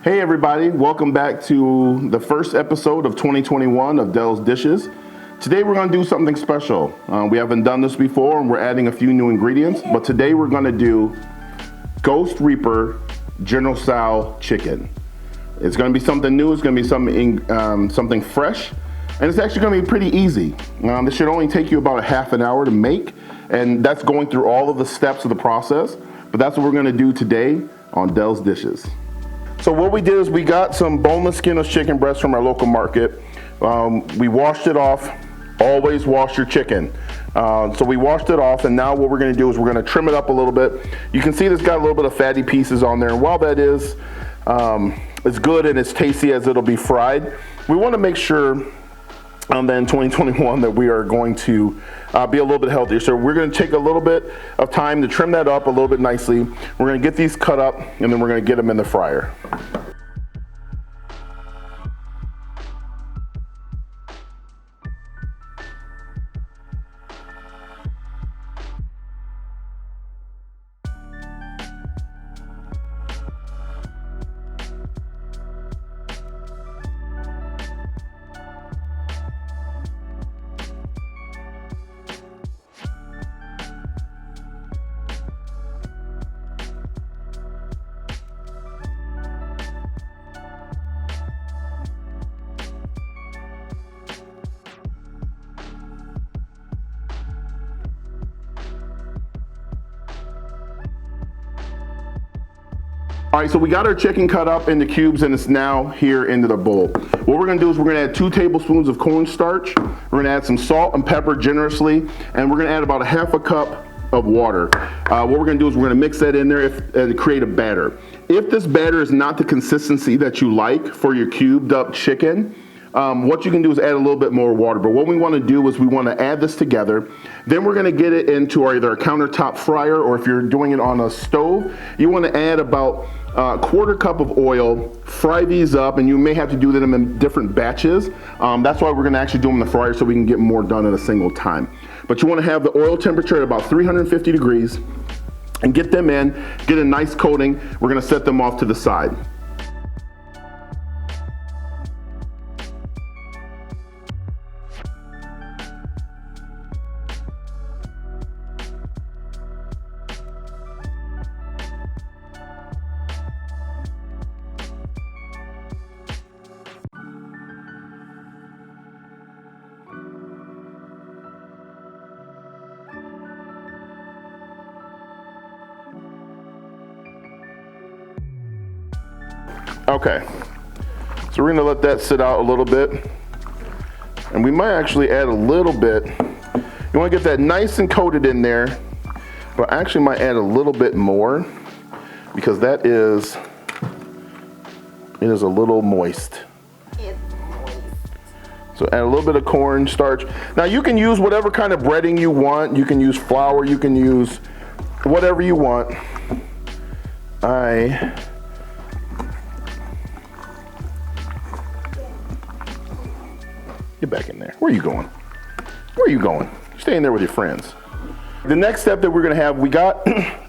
Hey everybody, welcome back to the first episode of 2021 of Dell's Dishes. Today we're going to do something special. We haven't done this before and we're adding a few new ingredients, but today we're going to do Ghost Reaper General Tso chicken. It's going to be something new, it's going to be something fresh, and it's actually going to be pretty easy. This should only take you about a half an hour to make, and that's going through all of the steps of the process, but that's what we're going to do today on Dell's Dishes. So what we did is we got some boneless, skinless chicken breasts from our local market. We washed it off. Always wash your chicken. So we washed it off, and now what we're going to do is we're going to trim it up a little bit. You can see this got a little bit of fatty pieces on there, and while that is as good and as tasty as it'll be fried, we want to make sure that in 2021 that we are going to be a little bit healthier. So we're going to take a little bit of time to trim that up a little bit nicely. We're going to get these cut up, and then we're going to get them in the fryer. All right, so we got our chicken cut up into cubes and it's now here into the bowl. What we're gonna do is we're gonna add 2 tablespoons of cornstarch. We're gonna add some salt and pepper generously, and we're gonna add about a half a cup of water. What we're gonna do is we're gonna mix that in there and create a batter. If this batter is not the consistency that you like for your cubed up chicken, what you can do is add a little bit more water. But what we want to do is we want to add this together. Then we're going to get it into either a countertop fryer, or if you're doing it on a stove, you want to add about a quarter cup of oil, fry these up, and you may have to do them in different batches. That's why we're going to actually do them in the fryer so we can get more done at a single time. But you want to have the oil temperature at about 350 degrees and get them in, get a nice coating. We're going to set them off to the side. Okay, so we're gonna let that sit out a little bit, and we might actually add a little bit. You wanna get that nice and coated in there, but I actually might add a little bit more because it is a little moist. So add a little bit of cornstarch. Now you can use whatever kind of breading you want. You can use flour, you can use whatever you want. Get back in there. Where are you going? Where are you going? You're staying there with your friends. The next step that we're gonna have,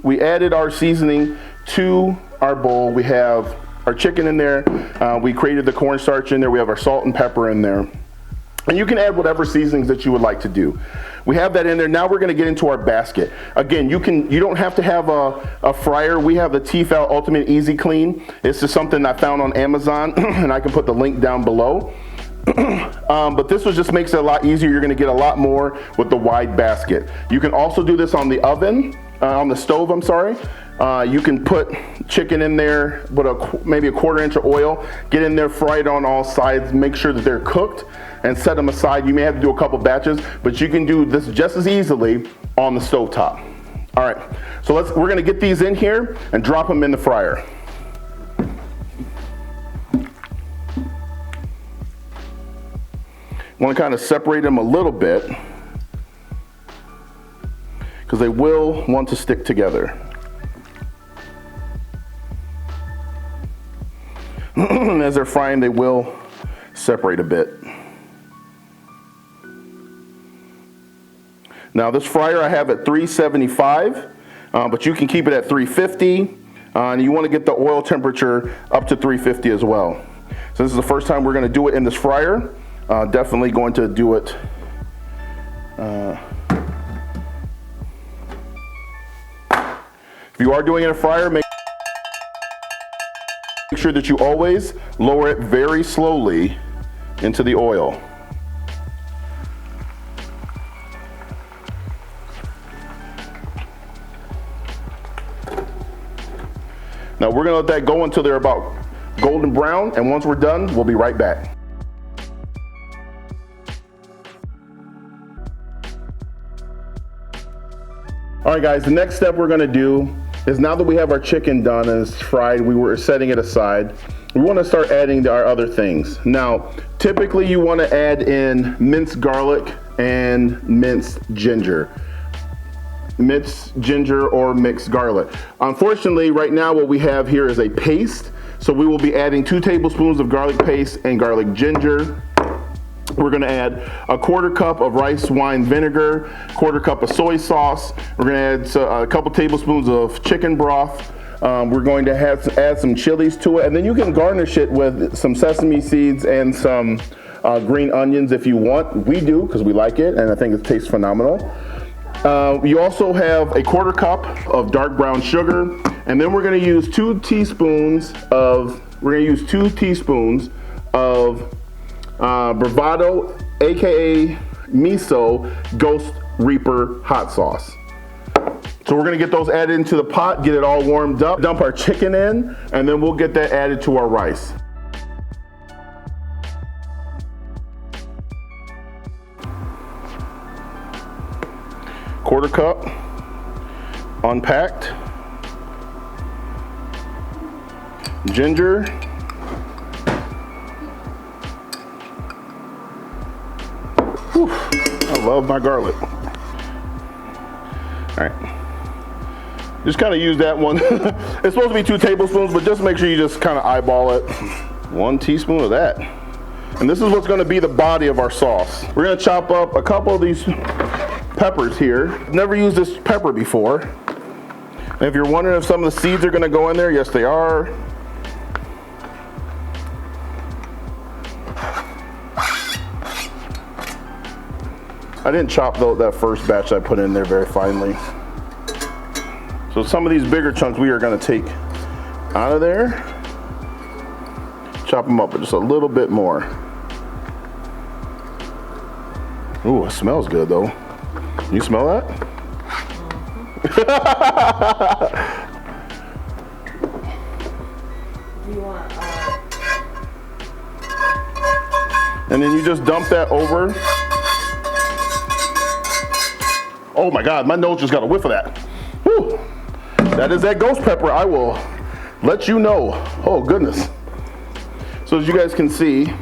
we added our seasoning to our bowl. We have our chicken in there. We created the cornstarch in there. We have our salt and pepper in there. And you can add whatever seasonings that you would like to do. We have that in there. Now we're gonna get into our basket. Again, you don't have to have a fryer. We have the Tefal Ultimate Easy Clean. This is something I found on Amazon and I can put the link down below. But this just makes it a lot easier. You're gonna get a lot more with the wide basket. You can also do this on the on the stove, I'm sorry. You can put chicken in there with maybe a quarter inch of oil, get in there, fry it on all sides, make sure that they're cooked, and set them aside. You may have to do a couple batches, but you can do this just as easily on the stove top. All right, so we're gonna get these in here and drop them in the fryer. Want to kind of separate them a little bit because they will want to stick together. As they're frying, they will separate a bit. Now this fryer I have at 375, but you can keep it at 350. And you want to get the oil temperature up to 350 as well. So this is the first time we're going to do it in this fryer. Definitely going to do it if you are doing it in a fryer, make sure that you always lower it very slowly into the oil. Now we're gonna let that go until they're about golden brown, and once we're done, we'll be right back. All right guys, the next step we're gonna do is, now that we have our chicken done and it's fried, we were setting it aside, we wanna start adding our other things. Now, typically you wanna add in minced garlic and minced ginger. Minced ginger or mixed garlic. Unfortunately, right now what we have here is a paste, so we will be adding 2 tablespoons of garlic paste and garlic ginger. We're gonna add a 1/4 cup of rice wine vinegar, 1/4 cup of soy sauce. We're gonna add a couple tablespoons of chicken broth. We're going to add some chilies to it, and then you can garnish it with some sesame seeds and some green onions if you want. We do, because we like it, and I think it tastes phenomenal. You also have a 1/4 cup of dark brown sugar, and then we're gonna use 2 teaspoons of Bravado, aka miso Ghost Reaper hot sauce. So we're gonna get those added into the pot, get it all warmed up, dump our chicken in, and then we'll get that added to our rice. 1/4 cup unpacked ginger, whew, I love my garlic. All right, just kind of use that one. It's supposed to be 2 tablespoons, but just make sure you just kind of eyeball it. 1 teaspoon of that. And this is what's going to be the body of our sauce. We're going to chop up a couple of these peppers here. Never used this pepper before. And if you're wondering if some of the seeds are going to go in there, yes they are. I didn't chop that first batch I put in there very finely. So some of these bigger chunks we are going to take out of there. Chop them up just a little bit more. Ooh, it smells good though. You smell that? Do you want, And then you just dump that over. Oh my God, my nose just got a whiff of that. Whew. That is that ghost pepper. I will let you know. Oh goodness. So as you guys can see,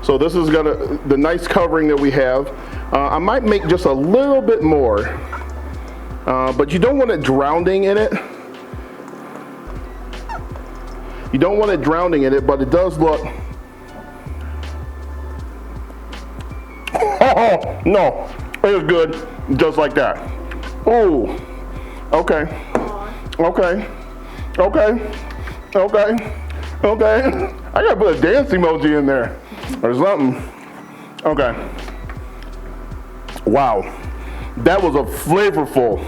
so this is the nice covering that we have. I might make just a little bit more, but you don't want it drowning in it. You don't want it drowning in it, but it does look. Oh no, it is good, just like that. Oh, okay, okay, okay, okay, okay. I gotta put a dance emoji in there or something. Okay. Wow, that was a flavorful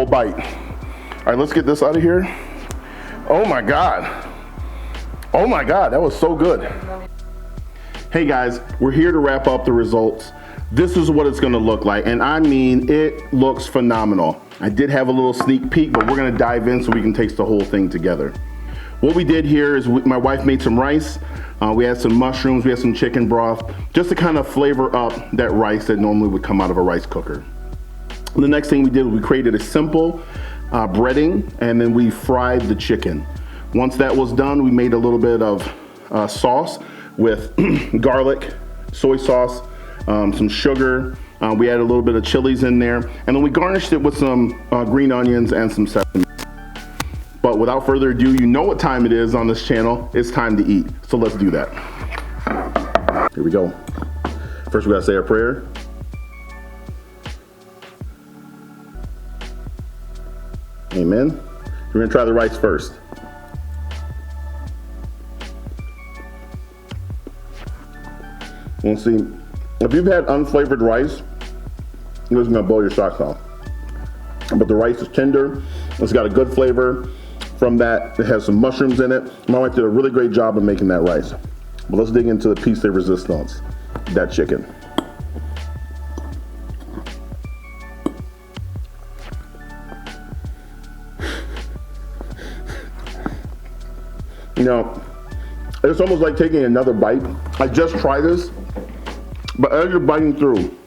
bite. All right, let's get this out of here. Oh my God. Oh my God, that was so good. Hey guys, we're here to wrap up the results. This is what it's gonna look like, and I mean, it looks phenomenal. I did have a little sneak peek, but we're gonna dive in so we can taste the whole thing together. What we did here is my wife made some rice. We had some mushrooms, we had some chicken broth, just to kind of flavor up that rice that normally would come out of a rice cooker. The next thing we did was we created a simple breading, and then we fried the chicken. Once that was done, we made a little bit of sauce with garlic, soy sauce, some sugar. We added a little bit of chilies in there, and then we garnished it with some green onions and some sesame. But without further ado, you know what time it is on this channel. It's time to eat. So let's do that. Here we go. First we gotta say our prayer. Amen. We're gonna try the rice first. And see, if you've had unflavored rice, it's gonna blow your socks off. But the rice is tender. It's got a good flavor from that. It has some mushrooms in it. My wife did a really great job of making that rice. But let's dig into the piece de resistance, that chicken. You know, it's almost like taking another bite. I just tried this, but as you're biting through,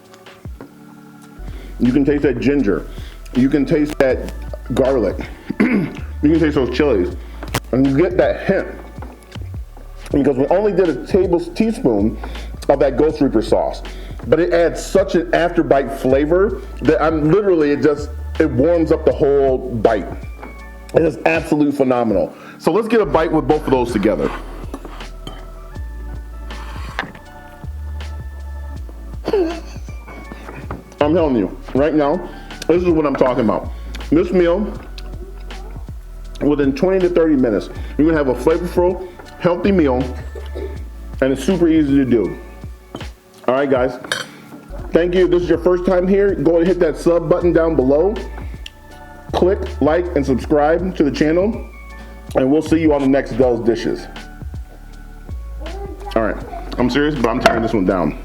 you can taste that ginger. You can taste that garlic. You can taste those chilies. And you get that hint. Because we only did a teaspoon of that Ghost Reaper sauce. But it adds such an afterbite flavor that it warms up the whole bite. It is absolutely phenomenal. So let's get a bite with both of those together. I'm telling you, right now, this is what I'm talking about. This meal, within 20 to 30 minutes, you're gonna have a flavorful, healthy meal, and it's super easy to do. All right, guys. Thank you. If this is your first time here, go and hit that sub button down below. Click, like, and subscribe to the channel, and we'll see you on the next Del's Dishes. All right, I'm serious, but I'm tearing this one down.